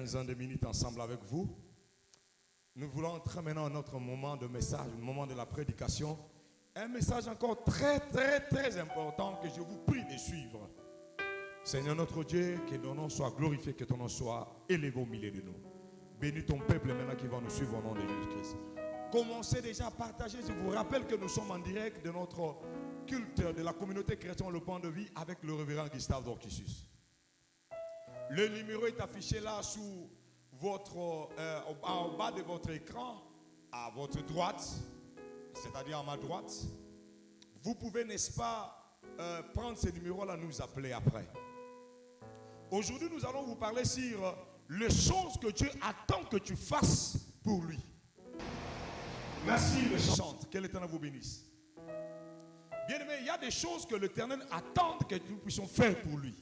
De minutes ensemble avec vous. Nous voulons entrer maintenant à notre moment de message, le moment de la prédication. Un message encore très important que je vous prie de suivre. Seigneur notre Dieu, que ton nom soit glorifié, que ton nom soit élevé au milieu de nous. Bénis ton peuple maintenant qui va nous suivre au nom de Jésus-Christ. Commencez déjà à partager. Je vous rappelle que nous sommes en direct de notre culte de la communauté chrétienne Le Point de Vie avec le révérend Gustave Dorkissus. Le numéro est affiché là sous votre, au bas de votre écran, à votre droite, c'est-à-dire à ma droite. Vous pouvez, n'est-ce pas, prendre ce numéro-là, nous appeler après. Aujourd'hui, nous allons vous parler sur les choses que Dieu attend que tu fasses pour lui. Merci, le chante. Que l'Éternel vous bénisse. Bien-aimés, il y a des choses que l'Éternel attend que nous puissions faire pour lui.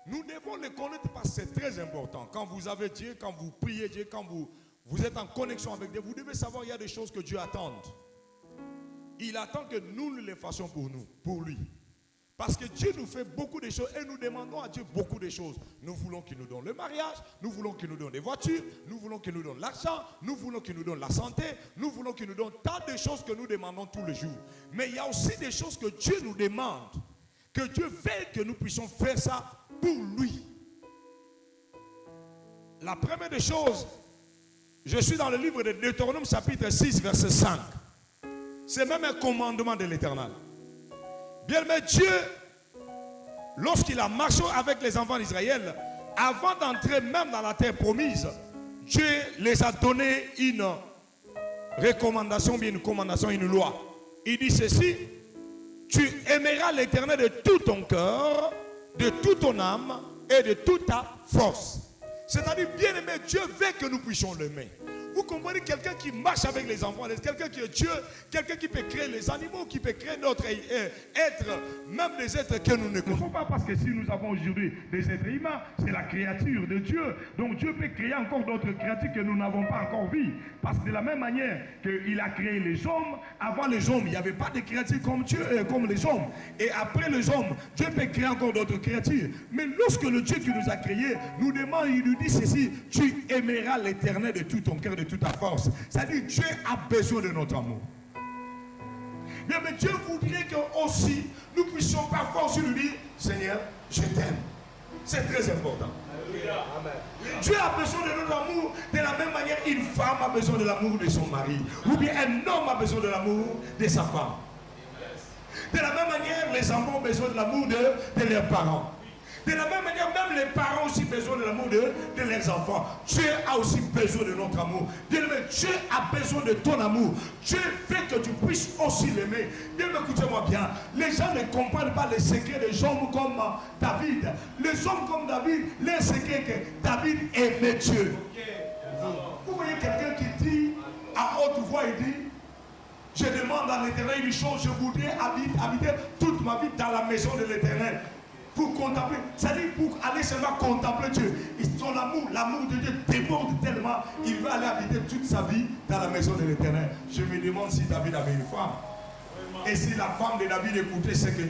Nous devons les connaître parce que c'est très important. Quand vous avez Dieu, quand vous priez Dieu, quand vous êtes en connexion avec Dieu, vous devez savoir qu'il y a des choses que Dieu attend. Il attend que nous les fassions pour nous, pour lui. Parce que Dieu nous fait beaucoup de choses et nous demandons à Dieu beaucoup de choses. Nous voulons qu'il nous donne le mariage, nous voulons qu'il nous donne des voitures, nous voulons qu'il nous donne l'argent, nous voulons qu'il nous donne la santé, nous voulons qu'il nous donne tant de choses que nous demandons tous les jours. Mais il y a aussi des choses que Dieu nous demande, que Dieu veut que nous puissions faire ça pour lui. La première des choses, je suis dans le livre de Deutéronome chapitre 6 verset 5. C'est même un commandement de l'Éternel. Bien aimé, Dieu, lorsqu'il a marché avec les enfants d'Israël, avant d'entrer même dans la terre promise, Dieu les a donné une recommandation, bien une commandation, une loi. Il dit ceci: tu aimeras l'Éternel de tout ton cœur, de toute ton âme et de toute ta force. C'est-à-dire, bien aimé, Dieu veut que nous puissions l'aimer. Vous comprenez, quelqu'un qui marche avec les enfants, quelqu'un qui est Dieu, quelqu'un qui peut créer les animaux, qui peut créer notre être, même les êtres que nous ne connaissons pas. Parce que si nous avons aujourd'hui des êtres humains, c'est la créature de Dieu. Donc Dieu peut créer encore d'autres créatures que nous n'avons pas encore vues. Parce que de la même manière qu'il a créé les hommes, avant les hommes, il n'y avait pas de créatures comme Dieu, comme les hommes. Et après les hommes, Dieu peut créer encore d'autres créatures. Mais lorsque le Dieu qui nous a créés nous demande, il nous dit ceci: tu aimeras l'Éternel de tout ton cœur, de toute ta force. C'est-à-dire, Dieu a besoin de notre amour. Bien, mais Dieu voudrait que aussi nous puissions parfois aussi lui dire: Seigneur, je t'aime. C'est très important. Amen. Dieu a besoin de notre amour de la même manière une femme a besoin de l'amour de son mari, ou bien un homme a besoin de l'amour de sa femme. De la même manière, les enfants ont besoin de l'amour de leurs parents. De la même manière, même les parents ont aussi besoin de l'amour de leurs enfants. Dieu a aussi besoin de notre amour. Dieu a besoin de ton amour. Dieu fait que tu puisses aussi l'aimer. Bien, écoutez-moi bien. Les gens ne comprennent pas les secrets des hommes comme David. Les hommes comme David, les secrets que David aimait Dieu. Vous voyez quelqu'un qui dit à haute voix, il dit: je demande à l'Éternel une chose, je voudrais habiter toute ma vie dans la maison de l'Éternel. Pour contempler, c'est-à-dire pour aller seulement contempler Dieu. Et son amour, l'amour de Dieu déborde tellement, il veut aller habiter toute sa vie dans la maison de l'Éternel. Je me demande si David avait une femme. Et si la femme de David écoutait ce que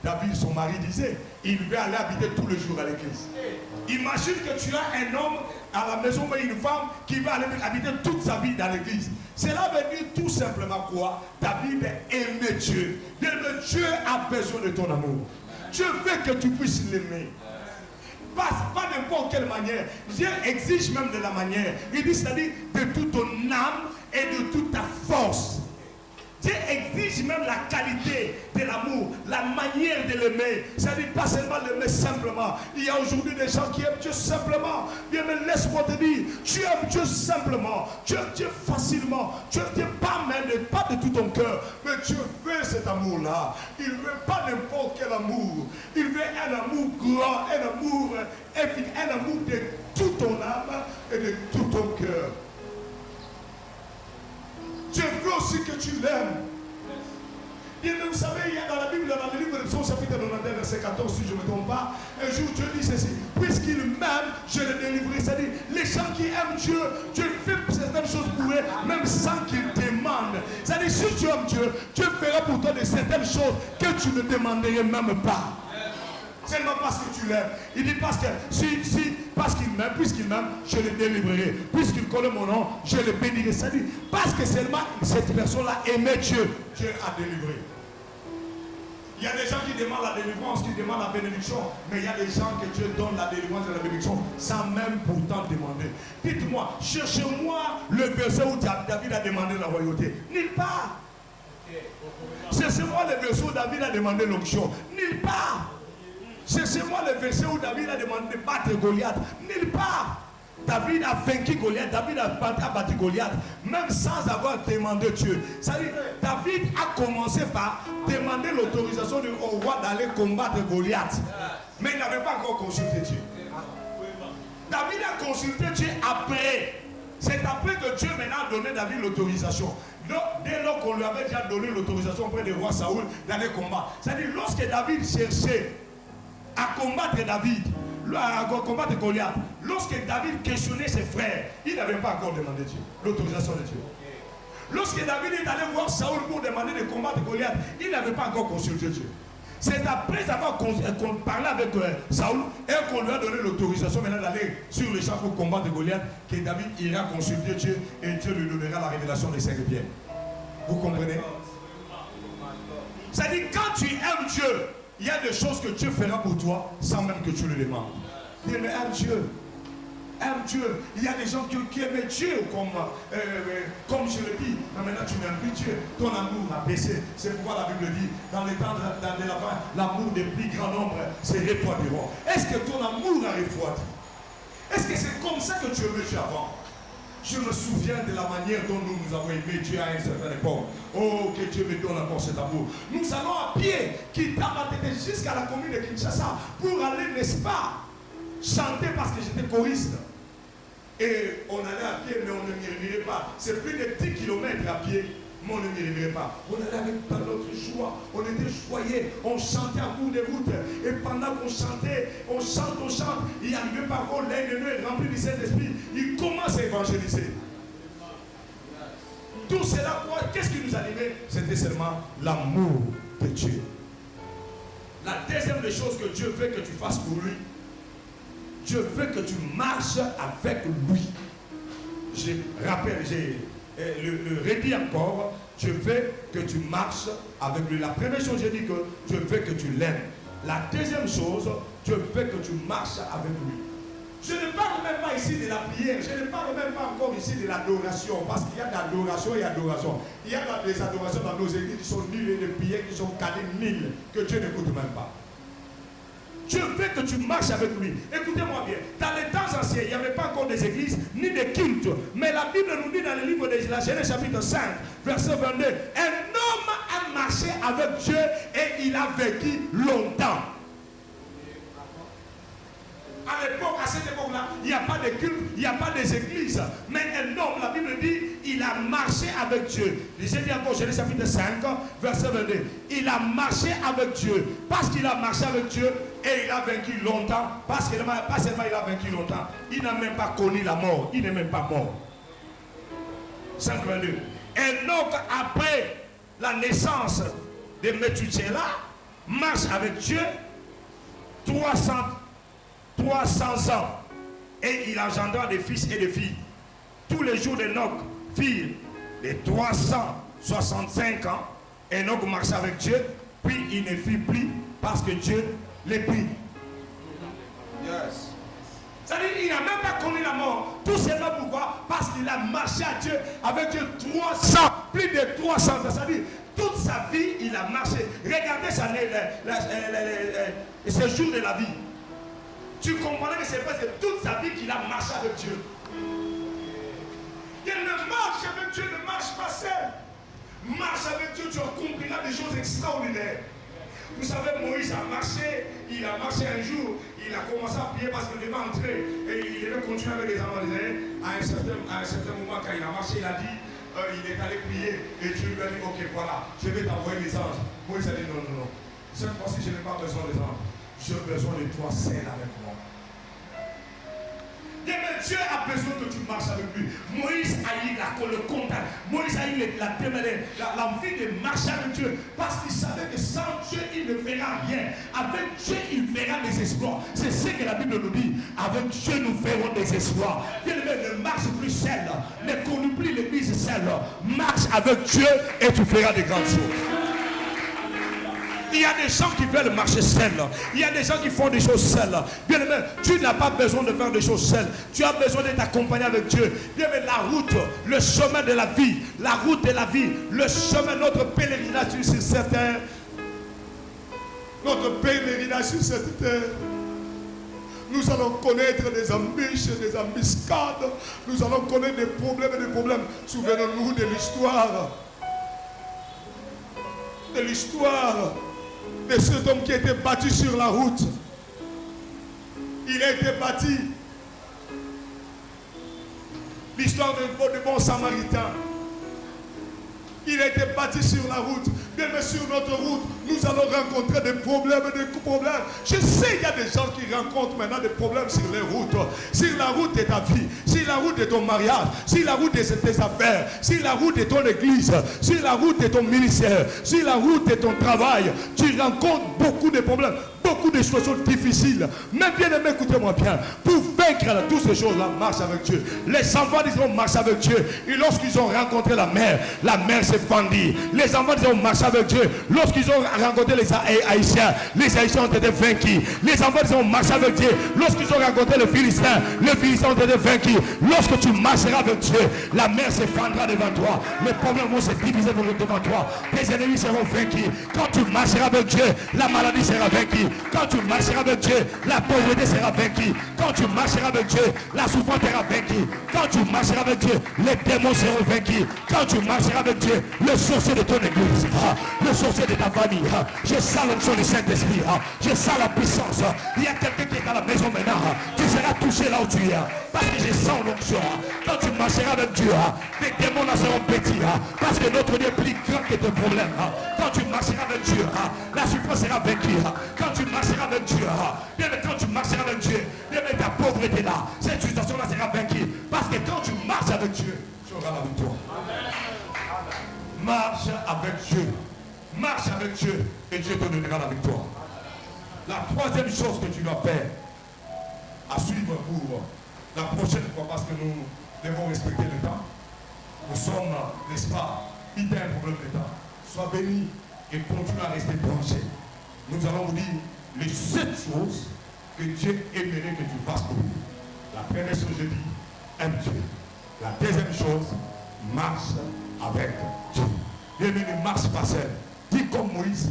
David, son mari, disait, il veut aller habiter tous les jours à l'église. Imagine que tu as un homme à la maison, mais une femme qui va aller habiter toute sa vie dans l'église. Cela veut dire tout simplement quoi? David aimait Dieu. Dieu a besoin de ton amour. Dieu veut que tu puisses l'aimer. Pas n'importe quelle manière. Dieu exige même de la manière. Il dit, c'est-à-dire de toute ton âme et de toute ta force. Dieu exige même la qualité de l'amour, la manière de l'aimer. C'est-à-dire pas seulement l'aimer simplement. Il y a aujourd'hui des gens qui aiment Dieu simplement. Bien, mais laisse-moi te dire, tu aimes Dieu simplement. Tu aimes Dieu facilement. Tu aimes Dieu pas de tout ton cœur. Mais Dieu veut cet amour-là. Il ne veut pas n'importe quel amour. Il veut un amour grand, un amour efficace, un amour de toute ton âme et de tout ton cœur. Dieu veut aussi que tu l'aimes. Bien, vous savez, il y a dans la Bible, dans le livre de Psaume chapitre 91, verset 14, si je ne me trompe pas, un jour Dieu dit ceci: puisqu'il m'aime, je le délivrerai. C'est-à-dire, les gens qui aiment Dieu, Dieu fait certaines choses pour eux, même sans qu'ils demandent. C'est-à-dire, si tu aimes Dieu, Dieu fera pour toi de certaines choses que tu ne demanderais même pas. Seulement parce que tu l'aimes. Il dit parce qu'il m'aime, puisqu'il m'aime, je le délivrerai. Puisqu'il connaît mon nom, je le bénirai. C'est-à-dire, parce que seulement cette personne-là aimait Dieu, Dieu a délivré. Il y a des gens qui demandent la délivrance, qui demandent la bénédiction, mais il y a des gens que Dieu donne la délivrance et la bénédiction sans même pourtant demander. Dites-moi, cherchez-moi le verset où David a demandé la royauté. Nulle part. Cherchez-moi le verset où David a demandé l'onction. Nulle part. Cherchez-moi le verset où David a demandé de battre Goliath. Nulle part. David a vaincu Goliath. David a battu Goliath. Même sans avoir demandé Dieu. C'est-à-dire, David a commencé par demander l'autorisation au roi d'aller combattre Goliath. Mais il n'avait pas encore consulté Dieu. David a consulté Dieu après. C'est après que Dieu maintenant a donné David l'autorisation. Dès lors qu'on lui avait déjà donné l'autorisation auprès du roi Saoul d'aller combattre. C'est-à-dire, lorsque David cherchait à combattre combattre Goliath, lorsque David questionnait ses frères, il n'avait pas encore demandé Dieu, l'autorisation de Dieu. Lorsque David est allé voir Saoul pour demander de combattre Goliath, il n'avait pas encore consulté Dieu. C'est après avoir parlé avec Saoul et qu'on lui a donné l'autorisation maintenant d'aller sur le champ pour combattre Goliath que David ira consulter Dieu et Dieu lui donnera la révélation des 5 pierres. Vous comprenez? C'est-à-dire, quand tu aimes Dieu, il y a des choses que Dieu fera pour toi sans même que tu le demandes. Dis, mais aime Dieu. Aime Dieu. Il y a des gens qui aiment Dieu comme je le dis. Mais maintenant tu n'aimes plus Dieu. Ton amour a baissé. C'est pourquoi la Bible dit, dans les temps de la fin, l'amour des plus grands nombres se refroidiront. Est-ce que ton amour a refroidi? Est-ce que c'est comme ça que tu aimais Dieu avant? Je me souviens de la manière dont nous avons aimé Dieu à une certaine époque. Oh, que Dieu me donne encore cet amour. Nous allons à pied, quitter jusqu'à la commune de Kinshasa pour aller, n'est-ce pas, chanter parce que j'étais choriste. Et on allait à pied, mais on ne murmurait pas. C'est plus de 10 kilomètres à pied, mais on ne murmurait pas. On allait avec dans notre joie, on était joyeux, on chantait à court de route. Et pendant qu'on chantait, on chante, il arrivait parfois l'un de nous est rempli du Saint-Esprit, il commence à évangéliser. Tout cela, quoi, qu'est-ce qui nous animait? C'était seulement l'amour de Dieu. La deuxième des choses que Dieu veut que tu fasses pour lui, Dieu veut que tu marches avec lui. Je rappelle, le redis encore, Dieu veut que tu marches avec lui. La première chose, j'ai dit que Dieu veut que tu l'aimes. La deuxième chose, Dieu veut que tu marches avec lui. Je ne parle même pas ici de la prière, je ne parle même pas encore ici de l'adoration, parce qu'il y a de l'adoration et adoration. Il y a des adorations dans nos églises qui sont nulles et des prières qui sont calées mille, que Dieu n'écoute même pas. Dieu veut que tu marches avec lui. Écoutez-moi bien. Dans les temps anciens, il n'y avait pas encore des églises ni des cultes. Mais la Bible nous dit dans le livre de la Genèse chapitre 5, verset 22, un homme a marché avec Dieu et il a vécu longtemps. À l'époque, à cette époque-là, il n'y a pas de culte, il n'y a pas des églises. Mais un homme, la Bible dit, il a marché avec Dieu. J'ai dit encore, Genèse chapitre 5, verset 22. Il a marché avec Dieu. Parce qu'il a marché avec Dieu et il a vaincu longtemps. Parce que pas seulement il a vaincu longtemps, il n'a même pas connu la mort. Il n'est même pas mort. 5, 22. Et donc, après la naissance de Methuselah, marche avec Dieu 300 ans. Et il engendra des fils et des filles. Tous les jours d'Enoch firent les 365 ans. Enoch marcha avec Dieu, puis il ne fit plus parce que Dieu les prit. Yes. C'est-à-dire qu'il n'a même pas connu la mort. Tout cela pourquoi? Parce qu'il a marché avec Dieu 300, plus de 300 ans. C'est-à-dire toute sa vie, il a marché. Regardez ses jours de la vie. Tu comprenais que c'est parce que toute sa vie qu'il a marché avec Dieu. Il ne marche avec Dieu, ne marche pas seul. Marche avec Dieu, tu accompliras des choses extraordinaires. Vous savez, Moïse a marché un jour, il a commencé à prier parce qu'il devait entrer et il devait continuer avec les enfants d'Israël. À un certain moment, quand il a marché, il a dit, il est allé prier et Dieu lui a dit, ok, voilà, je vais t'envoyer les anges. Moïse a dit, non. Cette fois-ci, je n'ai pas besoin des anges. J'ai besoin de toi seul avec moi. Mais Dieu a besoin que tu marches avec lui. Moïse a eu le contact. Moïse a eu l'envie de marcher avec Dieu. Parce qu'il savait que sans Dieu, il ne verra rien. Avec Dieu, il verra des exploits. C'est ce que la Bible nous dit. Avec Dieu, nous ferons des exploits. Bien-aimé, ne marche plus seul. Ne conduis plus l'église seul. Marche avec Dieu et tu feras des grandes choses. Il y a des gens qui veulent marcher seuls. Il y a des gens qui font des choses seuls. Bien aimé, tu n'as pas besoin de faire des choses seules. Tu as besoin d'être accompagné avec Dieu. Bien aimé, la route, le chemin de la vie, la route de la vie, le chemin, notre pèlerinage sur cette terre. Notre pèlerinage sur cette terre. Nous allons connaître des embûches, des embuscades. Nous allons connaître des problèmes et des problèmes. Souvenons-nous de l'histoire. De l'histoire de cet homme qui a été battu sur la route. Il a été battu. L'histoire de bon samaritain. Il a été battu sur la route. Bien, mais sur notre route, nous allons rencontrer des problèmes. Je sais qu'il y a des gens qui rencontrent maintenant des problèmes sur les routes. Sur la route de ta vie, sur la route de ton mariage, sur la route de tes affaires, sur la route de ton église, sur la route de ton ministère, sur la route de ton travail, tu rencontres beaucoup de problèmes, beaucoup de situations difficiles. Mais bien aimé, écoutez-moi bien, pour vaincre toutes ces choses-là, marche avec Dieu. Les enfants d'Israël marchent avec Dieu. Et lorsqu'ils ont rencontré la mer s'est fendue. Les enfants d'Israël marchent avec Dieu. Lorsqu'ils ont rencontré les Haïtiens ont été vaincus. Les enfants d'Israël marchent avec Dieu. Lorsqu'ils ont rencontré les Philistins ont été vaincus. Lorsque tu marcheras avec Dieu, la mer se fendra devant toi. Les problèmes vont se diviser devant toi. Tes ennemis seront vaincus. Quand tu marcheras avec Dieu, la maladie sera vaincue. Quand tu marcheras avec Dieu, la pauvreté sera vaincue. Quand tu marcheras avec Dieu, la souffrance sera vaincue. Quand tu marcheras avec Dieu, les démons seront vaincus. Quand tu marcheras avec Dieu, le sorcier de ton église, le sorcier de ta famille, je sens l'onction du Saint-Esprit, je sens la puissance. Il y a quelqu'un qui est à la maison maintenant, tu seras touché là où tu es, parce que je sens l'onction. Quand tu marcheras avec Dieu, les démons là seront petits, parce que notre Dieu est plus grand que tes problèmes. Quand tu marcheras avec Dieu, la souffrance sera vaincue. Quand tu marcheras avec Dieu, bien quand tu marcheras avec Dieu, bien ta pauvreté là, cette situation là sera vaincue. Parce que quand tu marches avec Dieu, tu auras la victoire. Marche avec Dieu. Marche avec Dieu et Dieu te donnera la victoire. La troisième chose que tu dois faire à suivre pour la prochaine fois, parce que nous devons respecter le temps. Nous sommes, n'est-ce pas, il y a un problème de temps. Sois béni et continue à rester branché. Nous allons vous dire les 7 choses que Dieu aimerait que tu fasses pour lui. La première chose, je dis, aime Dieu. La deuxième chose, marche avec Dieu. Bien-aimé, ne marche pas seul. Dis comme Moïse,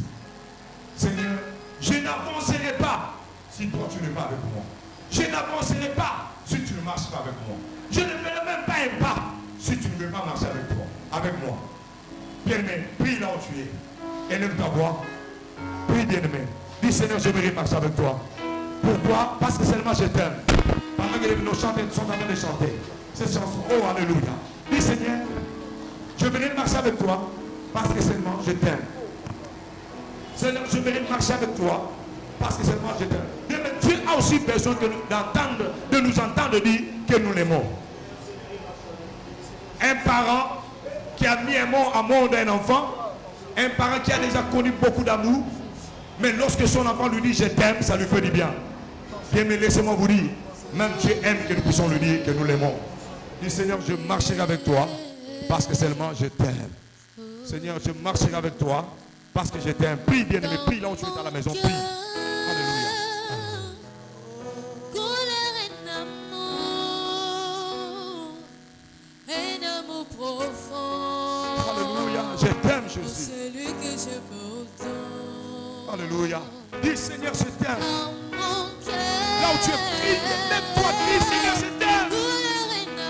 Seigneur, je n'avancerai pas si toi tu n'es pas avec moi. Je n'avancerai pas si tu ne marches pas avec moi. Je ne ferai même pas un pas si tu ne veux pas marcher avec moi. Bien-aimé, prie là où tu es. Élève ta voix. Prie, bien-aimé. Dis, Seigneur, j'aimerais marcher avec toi. Pourquoi? Parce que seulement je t'aime. Pendant que nos chanteurs sont en train de chanter cette chanson, oh alléluia. Dis, Seigneur, je veux marcher avec toi parce que seulement je t'aime. Seigneur, je veux marcher avec toi parce que seulement je t'aime. Mais Dieu a aussi besoin de nous entendre dire que nous l'aimons. Un parent qui a mis un mot à monde d'un enfant, un parent qui a déjà connu beaucoup d'amour, mais lorsque son enfant lui dit je t'aime, ça lui fait du bien. Bien, mais laissez-moi vous dire, même Dieu aime que nous puissions lui dire que nous l'aimons. Dis, Seigneur, je marcherai avec toi parce que seulement je t'aime. Seigneur, je marcherai avec toi parce que je t'aime. Prie, bien-aimé, prie là où tu es à la maison, prie. Alléluia. Un amour profond. Alléluia. Je t'aime, Jésus. Celui que je m'entends. Alléluia. Dis, Seigneur, je t'aime. Mon cœur. Là où tu es, prie, lève-toi, crie, Seigneur, je t'aime.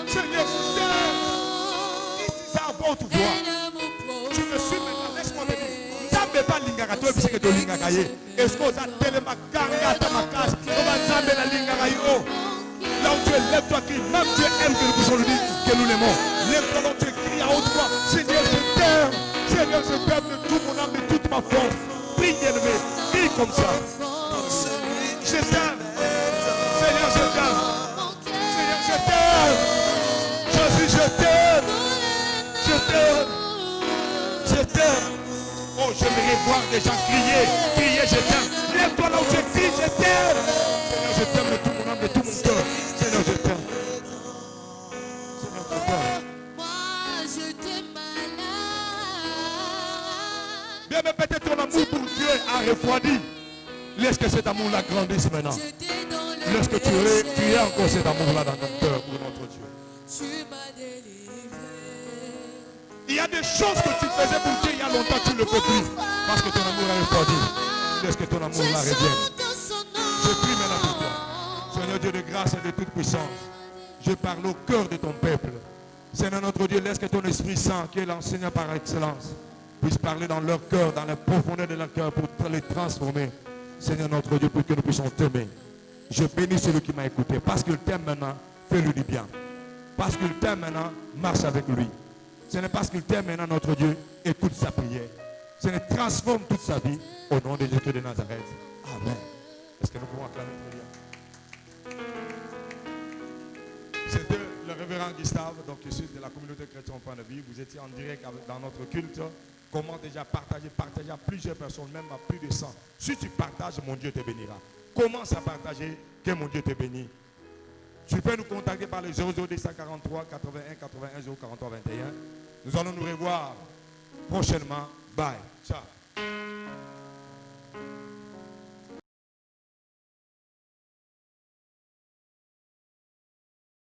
Seigneur, je t'aime. Dis ça à haute voix. Tu me suis maintenant, laisse-moi te dire. Nzambe pas lingaka toi biseke to lingaka ye. Est-ce que ça telema kanga ta makas? Oba nzambe la lingaka yo. Là où tu es, lève-toi, crie. Même Dieu aime que nous puissions lui dire que nous l'aimons. Lève-toi, là où tu es, crie à haute voix. Seigneur, je t'aime. Seigneur, je t'aime de tout mon âme, de toute ma force. Prie, bien-aimé. Crie comme ça. Je t'aime. Seigneur, je t'aime. Seigneur, je t'aime. Jésus, je t'aime. Je t'aime. Je t'aime. Oh, j'aimerais voir des gens crier, je t'aime. Lève-toi là où tu es, crie, je t'aime. Seigneur, je t'aime de tout mon âme, de tout mon cœur. Seigneur, je t'aime. Seigneur, je t'aime. Moi, je t'aime malade. Bien, mais peut-être ton amour pour Dieu a refroidi. Laisse que cet amour-là grandisse maintenant. Laisse que tu aies encore cet amour-là dans ton cœur pour notre Dieu. Tu m'as délivré. Il y a des choses que tu faisais pour Dieu il y a longtemps, tu ne le fais plus. Parce que ton amour a refroidi. Laisse que ton amour-là revienne. Je prie maintenant pour toi. Seigneur Dieu de grâce et de toute puissance, je parle au cœur de ton peuple. Seigneur notre Dieu, laisse que ton Esprit Saint, qui est l'enseignant par excellence, puisse parler dans leur cœur, dans la profondeur de leur cœur pour les transformer. Seigneur notre Dieu, pour que nous puissions t'aimer. Je bénis celui qui m'a écouté. Parce qu'il t'aime maintenant, fais-lui du bien. Parce qu'il t'aime maintenant, marche avec lui. Ce n'est parce qu'il t'aime maintenant, notre Dieu, écoute sa prière. Ce n'est transforme toute sa vie au nom de Jésus de Nazareth. Amen. Est-ce que nous pouvons acclamer le Seigneur? C'était le révérend Gustave, donc issu de la communauté chrétienne Point de Vie. Vous étiez en direct dans notre culte. Comment déjà partager à plusieurs personnes, même à plus de 100. Si tu partages, mon Dieu te bénira. Commence à partager, que mon Dieu te bénisse. Tu peux nous contacter par le 00243 81 81 043 21. Nous allons nous revoir prochainement. Bye. Ciao.